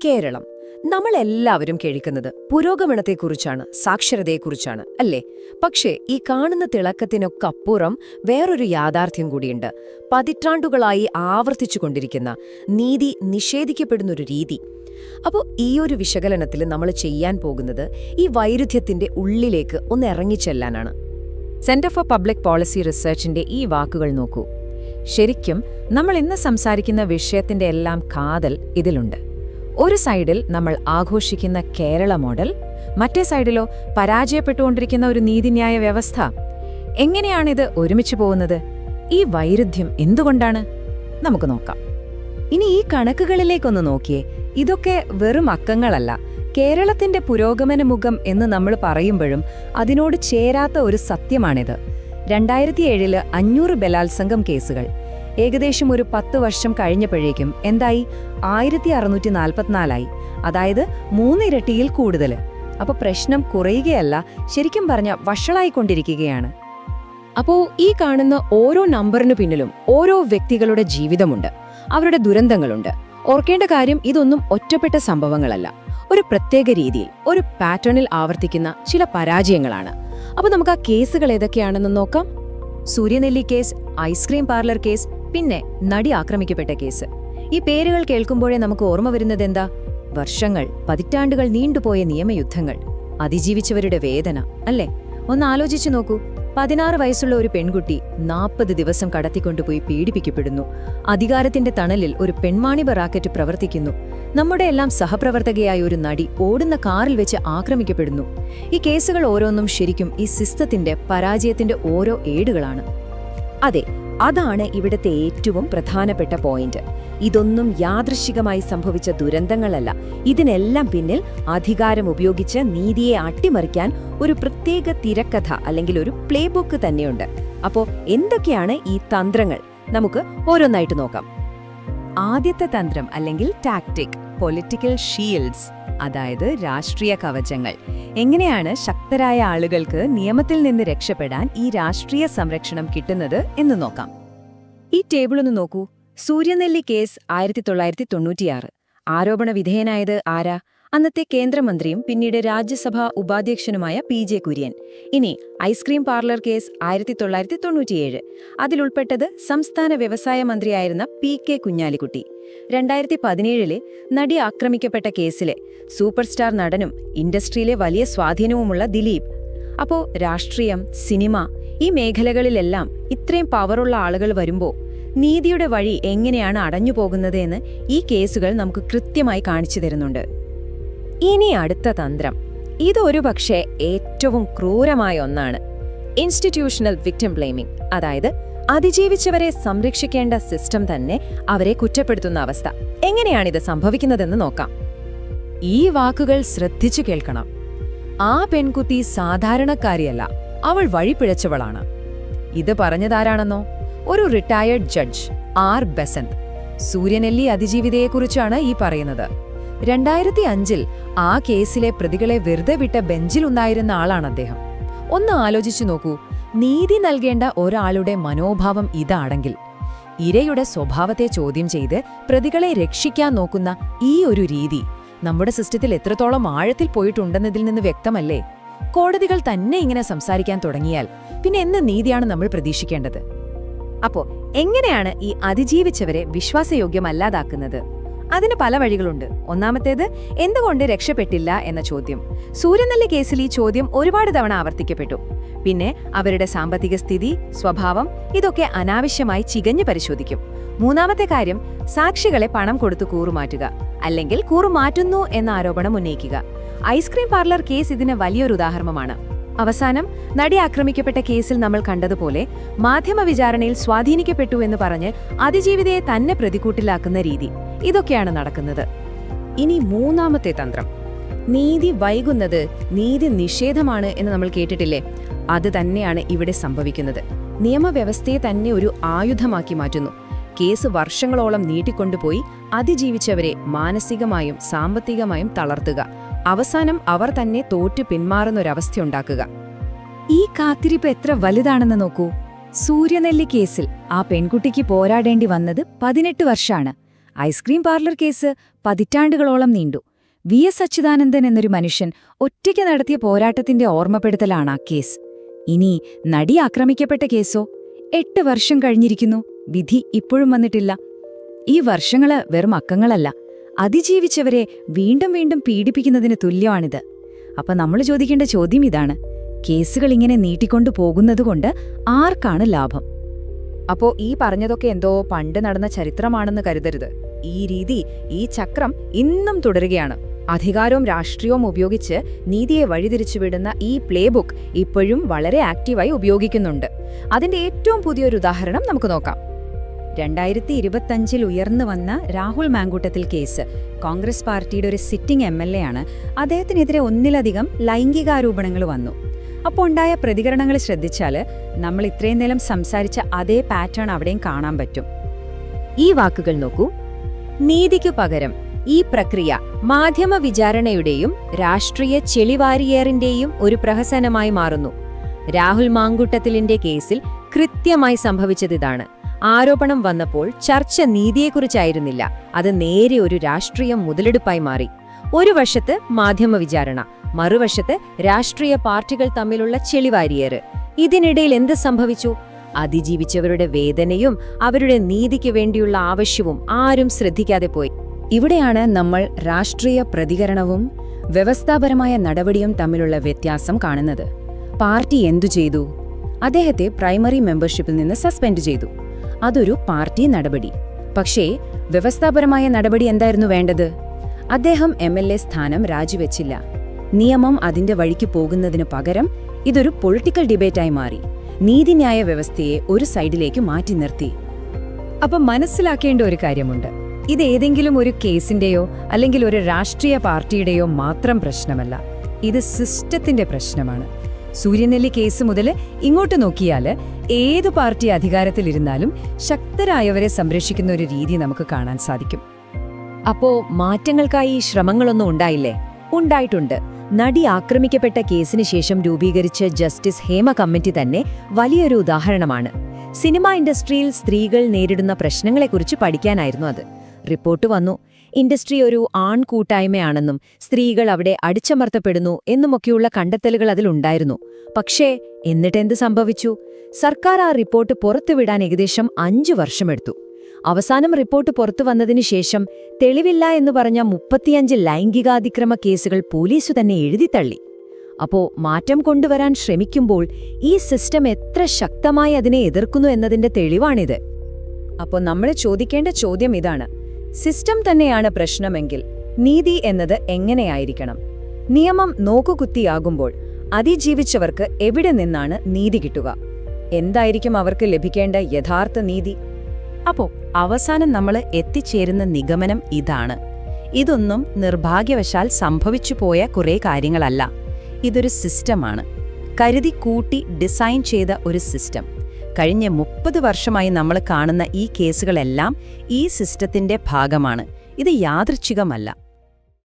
കേരളം. നമ്മളെല്ലാവരും കേൾക്കുന്നത് പുരോഗമനത്തെക്കുറിച്ചാണ്, സാക്ഷരതയെക്കുറിച്ചാണ്, അല്ലേ? പക്ഷേ ഈ കാണുന്ന തിളക്കത്തിനൊക്കെ അപ്പുറം വേറൊരു യാഥാർത്ഥ്യം കൂടിയുണ്ട്. പതിറ്റാണ്ടുകളായി ആവർത്തിച്ചുകൊണ്ടിരിക്കുന്ന നീതി നിഷേധിക്കപ്പെടുന്നൊരു രീതി. അപ്പോൾ ഈ ഒരു വിശകലനത്തിൽ നമ്മൾ ചെയ്യാൻ പോകുന്നത് ഈ വൈരുദ്ധ്യത്തിന്റെ ഉള്ളിലേക്ക് ഒന്ന് ഇറങ്ങിച്ചെല്ലാനാണ്. സെന്റർ ഫോർ പബ്ലിക് പോളിസി റിസർച്ചിന്റെ ഈ വാക്കുകൾ നോക്കൂ. ശരിക്കും നമ്മൾ ഇന്ന് സംസാരിക്കുന്ന വിഷയത്തിന്റെ എല്ലാം കാതൽ ഇതിലുണ്ട്. ഒരു സൈഡിൽ നമ്മൾ ആഘോഷിക്കുന്ന കേരള മോഡൽ, മറ്റേ സൈഡിലോ പരാജയപ്പെട്ടുകൊണ്ടിരിക്കുന്ന ഒരു നീതിന്യായ വ്യവസ്ഥ. എങ്ങനെയാണിത് ഒരുമിച്ച് പോകുന്നത്? ഈ വൈരുദ്ധ്യം എന്തുകൊണ്ടാണ്? നമുക്ക് നോക്കാം. ഇനി ഈ കണക്കുകളിലേക്കൊന്ന് നോക്കിയേ. ഇതൊക്കെ വെറും അക്കങ്ങളല്ല. കേരളത്തിന്റെ പുരോഗമന മുഖം എന്ന് നമ്മൾ പറയുമ്പോഴും അതിനോട് ചേരാത്ത ഒരു സത്യമാണിത്. 2007 500 ബലാത്സംഗം കേസുകൾ. ഏകദേശം ഒരു 10 വർഷം കഴിഞ്ഞപ്പോഴേക്കും എന്തായി? 1644 അതായത് 3 ഇരട്ടിയിൽ കൂടുതൽ. അപ്പൊ പ്രശ്നം കുറയുകയല്ല, ശരിക്കും പറഞ്ഞ വഷളായിക്കൊണ്ടിരിക്കുകയാണ്. അപ്പോ ഈ കാണുന്ന ഓരോ നമ്പറിനു പിന്നിലും ഓരോ വ്യക്തികളുടെ ജീവിതമുണ്ട്, അവരുടെ ദുരന്തങ്ങളുണ്ട്. ഓർക്കേണ്ട കാര്യം, ഇതൊന്നും ഒറ്റപ്പെട്ട സംഭവങ്ങളല്ല. ഒരു പ്രത്യേക രീതിയിൽ, ഒരു പാറ്റേണിൽ ആവർത്തിക്കുന്ന ചില പരാജയങ്ങളാണ്. അപ്പൊ നമുക്ക് ആ കേസുകൾ ഏതൊക്കെയാണെന്ന് നോക്കാം. Suryanelli case, ice cream parlour case, പിന്നെ നടി ആക്രമിക്കപ്പെട്ട കേസ്. ഈ പേരുകൾ കേൾക്കുമ്പോഴേ നമുക്ക് ഓർമ്മ വരുന്നത് എന്താ? വർഷങ്ങൾ, പതിറ്റാണ്ടുകൾ നീണ്ടുപോയ നിയമയുദ്ധങ്ങൾ, അതിജീവിച്ചവരുടെ വേദന, അല്ലേ? ഒന്ന് ആലോചിച്ചു നോക്കൂ. 16 വയസ്സുള്ള ഒരു പെൺകുട്ടി 40 ദിവസം കടത്തിക്കൊണ്ടുപോയി പീഡിപ്പിക്കപ്പെടുന്നു. അധികാരത്തിന്റെ തണലിൽ ഒരു പെൺവാണിഭ റാക്കറ്റ് പ്രവർത്തിക്കുന്നു. നമ്മുടെ എല്ലാം സഹപ്രവർത്തകയായ ഒരു നടി ഓടുന്ന കാറിൽ വെച്ച് ആക്രമിക്കപ്പെടുന്നു. ഈ കേസുകൾ ഓരോന്നും ശരിക്കും ഈ സിസ്റ്റത്തിന്റെ പരാജയത്തിന്റെ ഓരോ ഏടുകളാണ്. അതെ, അതാണ് ഇവിടുത്തെ ഏറ്റവും പ്രധാനപ്പെട്ട പോയിന്റ്. ഇതൊന്നും യാദൃശ്ചികമായി സംഭവിച്ച ദുരന്തങ്ങളല്ല. ഇതിനെല്ലാം പിന്നിൽ അധികാരം ഉപയോഗിച്ച് നീതിയെ അട്ടിമറിക്കാൻ ഒരു പ്രത്യേക തിരക്കഥ അല്ലെങ്കിൽ ഒരു പ്ലേ ബുക്ക് തന്നെയുണ്ട്. അപ്പോ എന്തൊക്കെയാണ് ഈ തന്ത്രങ്ങൾ? നമുക്ക് ഓരോന്നായിട്ട് നോക്കാം. ആദ്യത്തെ തന്ത്രം അല്ലെങ്കിൽ ടാക്ടിക്, പൊളിറ്റിക്കൽ ഷീൽഡ്സ്, അതായത് രാഷ്ട്രീയ കവചങ്ങൾ. എങ്ങനെയാണ് ശക്തരായ ആളുകൾക്ക് നിയമത്തിൽ നിന്ന് രക്ഷപ്പെടാൻ ഈ രാഷ്ട്രീയ സംരക്ഷണം കിട്ടുന്നത് എന്ന് നോക്കാം. ഈ ടേബിളൊന്ന് നോക്കൂ. സൂര്യനെല്ലി കേസ് 1996. ആരോപണ വിധേയനായത് ആരാ? അന്നത്തെ കേന്ദ്രമന്ത്രിയും പിന്നീട് രാജ്യസഭാ ഉപാധ്യക്ഷനുമായ PJ കുര്യൻ. ഇനി ഐസ്ക്രീം പാർലർ കേസ് 1997. അതിലുൾപ്പെട്ടത് സംസ്ഥാന വ്യവസായ മന്ത്രിയായിരുന്ന PK കുഞ്ഞാലിക്കുട്ടി. 2017 നടി ആക്രമിക്കപ്പെട്ട കേസിലെ സൂപ്പർസ്റ്റാർ നടനും ഇൻഡസ്ട്രിയിലെ വലിയ സ്വാധീനവുമുള്ള ദിലീപ്. അപ്പോ രാഷ്ട്രീയം, സിനിമ, ഈ മേഖലകളിലെല്ലാം ഇത്രയും പവറുള്ള ആളുകൾ വരുമ്പോൾ നീതിയുടെ വഴി എങ്ങനെയാണ് അടഞ്ഞുപോകുന്നത് എന്ന് ഈ കേസുകൾ നമുക്ക് കൃത്യമായി കാണിച്ചു തരുന്നുണ്ട്. ഇനി അടുത്ത തന്ത്രം, ഇതൊരു പക്ഷേ ഏറ്റവും ക്രൂരമായ ഒന്നാണ്. ഇൻസ്റ്റിറ്റ്യൂഷണൽ വിക്ടിം ബ്ലെയിമിംഗ്, അതായത് അതിജീവിച്ചവരെ സംരക്ഷിക്കേണ്ട സിസ്റ്റം തന്നെ അവരെ കുറ്റപ്പെടുത്തുന്ന അവസ്ഥ. എങ്ങനെയാണിത് സംഭവിക്കുന്നതെന്ന് നോക്കാം. ഈ വാക്കുകൾ ശ്രദ്ധിച്ചു കേൾക്കണം. ആ പെൺകുട്ടി സാധാരണക്കാരിയല്ല, അവൾ വഴിപിഴച്ചവളാണ്. ഇത് പറഞ്ഞതാരാണെന്നോ? ഒരു retired judge R. Basanth. Suryanelli അതിജീവിതയെക്കുറിച്ചാണ് ഈ പറയുന്നത്. 2005 ആ കേസിലെ പ്രതികളെ വെറുതെ വിട്ട ബെഞ്ചിലുണ്ടായിരുന്ന ആളാണ് അദ്ദേഹം. ഒന്ന് ആലോചിച്ചു നോക്കൂ. നീതി നൽകേണ്ട ഒരാളുടെ മനോഭാവം ഇതാണെങ്കിൽ, ഇരയുടെ സ്വഭാവത്തെ ചോദ്യം ചെയ്ത് പ്രതികളെ രക്ഷിക്കാൻ നോക്കുന്ന ഈ ഒരു രീതി നമ്മുടെ സിസ്റ്റത്തിൽ എത്രത്തോളം ആഴത്തിൽ പോയിട്ടുണ്ടെന്നതിൽ നിന്ന് വ്യക്തമല്ലേ? കോടതികൾ തന്നെ ഇങ്ങനെ സംസാരിക്കാൻ തുടങ്ങിയാൽ പിന്നെ എന്ത് നീതിയാണ് നമ്മൾ പ്രതീക്ഷിക്കേണ്ടത്? അപ്പോ എങ്ങനെയാണ് ഈ അതിജീവിച്ചവരെ വിശ്വാസയോഗ്യമല്ലാതാക്കുന്നത്? അതിന് പല വഴികളുണ്ട്. ഒന്നാമത്തേത്, എന്തുകൊണ്ട് രക്ഷപ്പെട്ടില്ല എന്ന ചോദ്യം. സൂര്യനെല്ലി കേസിൽ ഈ ചോദ്യം ഒരുപാട് തവണ ആവർത്തിക്കപ്പെട്ടു. പിന്നെ അവരുടെ സാമ്പത്തിക സ്ഥിതി, സ്വഭാവം, ഇതൊക്കെ അനാവശ്യമായി ചികഞ്ഞു പരിശോധിക്കും. മൂന്നാമത്തെ കാര്യം, സാക്ഷികളെ പണം കൊടുത്തു കൂറുമാറ്റുക, അല്ലെങ്കിൽ കൂറുമാറ്റുന്നു എന്ന ആരോപണം ഉന്നയിക്കുക. ഐസ്ക്രീം പാർലർ കേസ് ഇതിന് വലിയൊരു ഉദാഹരണമാണ്. അവസാനം നടി ആക്രമിക്കപ്പെട്ട കേസിൽ നമ്മൾ കണ്ടതുപോലെ മാധ്യമ വിചാരണയിൽ സ്വാധീനിക്കപ്പെട്ടു എന്ന് പറഞ്ഞ് അതിജീവിതയെ തന്നെ പ്രതികൂട്ടിലാക്കുന്ന രീതി. ഇതൊക്കെയാണ് നടക്കുന്നത്. ഇനി മൂന്നാമത്തെ തന്ത്രം, നീതി വൈകുന്നത് നീതി നിഷേധമാണ് എന്ന് നമ്മൾ കേട്ടിട്ടില്ലേ? അത് തന്നെയാണ് ഇവിടെ സംഭവിക്കുന്നത്. നിയമവ്യവസ്ഥയെ തന്നെ ഒരു ആയുധമാക്കി മാറ്റുന്നു. കേസ് വർഷങ്ങളോളം നീട്ടിക്കൊണ്ടുപോയി അതിജീവിച്ചവരെ മാനസികമായും സാമ്പത്തികമായും തളർത്തുക. അവസാനം അവർ തന്നെ തോറ്റു പിന്മാറുന്നൊരവസ്ഥയുണ്ടാക്കുക. ഈ കാത്തിരിപ്പ് എത്ര വലുതാണെന്ന് നോക്കൂ. സൂര്യനെല്ലി കേസിൽ ആ പെൺകുട്ടിക്ക് പോരാടേണ്ടി വന്നത് 18 വർഷമാണ്. ഐസ്ക്രീം പാർലർ കേസ് പതിറ്റാണ്ടുകളോളം നീണ്ടു. വി.എസ്. അച്യുതാനന്ദൻ എന്നൊരു മനുഷ്യൻ ഒറ്റയ്ക്ക് നടത്തിയ പോരാട്ടത്തിന്റെ ഓർമ്മപ്പെടുത്തലാണ് ആ കേസ്. ഇനി നടി ആക്രമിക്കപ്പെട്ട കേസോ? 8 വർഷം കഴിഞ്ഞിരിക്കുന്നു, വിധി ഇപ്പോഴും വന്നിട്ടില്ല. ഈ വർഷങ്ങള് വെറും അക്കങ്ങളല്ല, അതിജീവിച്ചവരെ വീണ്ടും വീണ്ടും പീഡിപ്പിക്കുന്നതിന് തുല്യമാണിത്. അപ്പൊ നമ്മൾ ചോദിക്കേണ്ട ചോദ്യം ഇതാണ്: കേസുകൾ ഇങ്ങനെ നീട്ടിക്കൊണ്ടു പോകുന്നതുകൊണ്ട് ആർക്കാണ് ലാഭം? അപ്പോ ഈ പറഞ്ഞതൊക്കെ എന്തോ പണ്ട് നടന്ന ചരിത്രമാണെന്ന് കരുതരുത്. ഈ രീതി, ഈ ചക്രം ഇന്നും തുടരുകയാണ്. അധികാരവും രാഷ്ട്രീയവും ഉപയോഗിച്ച് നീതിയെ വഴിതിരിച്ചുവിടുന്ന ഈ പ്ലേബുക്ക് ഇപ്പോഴും വളരെ ആക്റ്റീവായി ഉപയോഗിക്കുന്നുണ്ട്. അതിന്റെ ഏറ്റവും പുതിയൊരു ഉദാഹരണം നമുക്ക് നോക്കാം. 2025 ഉയർന്നു വന്ന രാഹുൽ മാങ്കൂട്ടത്തിൽ കേസ്. കോൺഗ്രസ് പാർട്ടിയുടെ ഒരു സിറ്റിംഗ് MLA ആണ്. അദ്ദേഹത്തിനെതിരെ ഒന്നിലധികം ലൈംഗികാരോപണങ്ങൾ വന്നു. അപ്പോൾ ഉണ്ടായ പ്രതികരണങ്ങൾ ശ്രദ്ധിച്ചാൽ നമ്മൾ ഇത്രയും നേരം സംസാരിച്ച അതേ പാറ്റേൺ അവിടെയും കാണാൻ പറ്റും. ഈ വാക്കുകൾ നോക്കൂ: നീതിക്കു പകരം ഈ പ്രക്രിയ മാധ്യമ വിചാരണയുടെയും രാഷ്ട്രീയ ചെളിവാരിയേറിന്റെയും ഒരു പ്രഹസനമായി മാറുന്നു. രാഹുൽ മാങ്കൂട്ടത്തിലിന്റെ കേസിൽ കൃത്യമായി സംഭവിച്ചതിതാണ്. ആരോപണം വന്നപ്പോൾ ചർച്ച നീതിയെക്കുറിച്ചായിരുന്നില്ല, അത് നേരെ ഒരു രാഷ്ട്രീയ മുതലെടുപ്പായി മാറി. ഒരു വശത്ത് മാധ്യമ വിചാരണ, മറുവശത്ത് രാഷ്ട്രീയ പാർട്ടികൾ തമ്മിലുള്ള ചെളിവാരിയേറ്. ഇതിനിടയിൽ എന്ത് സംഭവിച്ചു? അതിജീവിച്ചവരുടെ വേദനയും അവരുടെ നീതിക്ക് വേണ്ടിയുള്ള ആവശ്യവും ആരും ശ്രദ്ധിക്കാതെ പോയി. ഇവിടെയാണ് നമ്മൾ രാഷ്ട്രീയ പ്രതികരണവും വ്യവസ്ഥാപരമായ നടപടിയും തമ്മിലുള്ള വ്യത്യാസം കാണുന്നത്. പാർട്ടി എന്തു ചെയ്തു? അദ്ദേഹത്തെ പ്രൈമറി മെമ്പർഷിപ്പിൽ നിന്ന് സസ്പെൻഡ് ചെയ്തു. അതൊരു പാർട്ടി നടപടി. പക്ഷേ വ്യവസ്ഥാപരമായ നടപടി എന്തായിരുന്നു വേണ്ടത്? അദ്ദേഹം MLA സ്ഥാനം രാജിവെച്ചില്ല. നിയമം അതിന്റെ വഴിക്ക് പോകുന്നതിനു പകരം ഇതൊരു പൊളിറ്റിക്കൽ ഡിബേറ്റായി മാറി. നീതിന്യായ വ്യവസ്ഥയെ ഒരു സൈഡിലേക്ക് മാറ്റി നിർത്തി. അപ്പം മനസ്സിലാക്കേണ്ട ഒരു കാര്യമുണ്ട്: ഇത് ഏതെങ്കിലും ഒരു കേസിന്റെയോ അല്ലെങ്കിൽ ഒരു രാഷ്ട്രീയ പാർട്ടിയുടെയോ മാത്രം പ്രശ്നമല്ല, ഇത് സിസ്റ്റത്തിന്റെ പ്രശ്നമാണ്. സൂര്യനെല്ലി കേസ് മുതൽ ഇങ്ങോട്ട് നോക്കിയാൽ ഏതു പാർട്ടി അധികാരത്തിലിരുന്നാലും ശക്തരായവരെ സംരക്ഷിക്കുന്ന ഒരു രീതി നമുക്ക് കാണാൻ സാധിക്കും. അപ്പോ മാറ്റങ്ങൾക്കായി ശ്രമങ്ങളൊന്നും ഉണ്ടായില്ലേ? ഉണ്ടായിട്ടുണ്ട്. നടി ആക്രമിക്കപ്പെട്ട കേസിന് ശേഷം രൂപീകരിച്ച ജസ്റ്റിസ് ഹേമ കമ്മിറ്റി തന്നെ വലിയൊരു ഉദാഹരണമാണ്. സിനിമാ ഇൻഡസ്ട്രിയിൽ സ്ത്രീകൾ നേരിടുന്ന പ്രശ്നങ്ങളെക്കുറിച്ച് പഠിക്കാനായിരുന്നു അത്. റിപ്പോർട്ട് വന്നു, ഇൻഡസ്ട്രി ഒരു ആൺകൂട്ടായ്മയാണെന്നും സ്ത്രീകൾ അവിടെ അടിച്ചമർത്തപ്പെടുന്നു എന്നുമൊക്കെയുള്ള കണ്ടെത്തലുകൾ അതിലുണ്ടായിരുന്നു. പക്ഷേ എന്നിട്ടെന്ത് സംഭവിച്ചു? സർക്കാർ ആ റിപ്പോർട്ട് പുറത്തുവിടാൻ ഏകദേശം 5 വർഷമെടുത്തു. അവസാനം റിപ്പോർട്ട് പുറത്തു വന്നതിനു ശേഷം തെളിവില്ല എന്ന് പറഞ്ഞ 35 ലൈംഗികാതിക്രമ കേസുകൾ പോലീസു തന്നെ എഴുതിത്തള്ളി. അപ്പോ മാറ്റം കൊണ്ടുവരാൻ ശ്രമിക്കുമ്പോൾ ഈ സിസ്റ്റം എത്ര ശക്തമായി അതിനെ എതിർക്കുന്നു എന്നതിന്റെ തെളിവാണിത്. അപ്പോൾ നമ്മൾ ചോദിക്കേണ്ട ചോദ്യം ഇതാണ്: സിസ്റ്റം തന്നെയാണ് പ്രശ്നമെങ്കിൽ നീതി എന്നത് എങ്ങനെയായിരിക്കണം? നിയമം നോക്കുകുത്തിയാകുമ്പോൾ അതിജീവിച്ചവർക്ക് എവിടെ നിന്നാണ് നീതി കിട്ടുക? എന്തായിരിക്കും അവർക്ക് ലഭിക്കേണ്ട യഥാർത്ഥ നീതി? അപ്പോ അവസാനം നമ്മൾ എത്തിച്ചേരുന്ന നിഗമനം ഇതാണ്: ഇതൊന്നും നിർഭാഗ്യവശാൽ സംഭവിച്ചു പോയ കുറേ കാര്യങ്ങളല്ല. ഇതൊരു സിസ്റ്റമാണ്, കരുതി കൂട്ടി ഡിസൈൻ ചെയ്ത ഒരു സിസ്റ്റം. കഴിഞ്ഞ 30 വർഷമായി നമ്മൾ കാണുന്ന ഈ കേസുകളെല്ലാം ഈ സിസ്റ്റത്തിന്റെ ഭാഗമാണ്. ഇത് യാദൃച്ഛികമല്ല.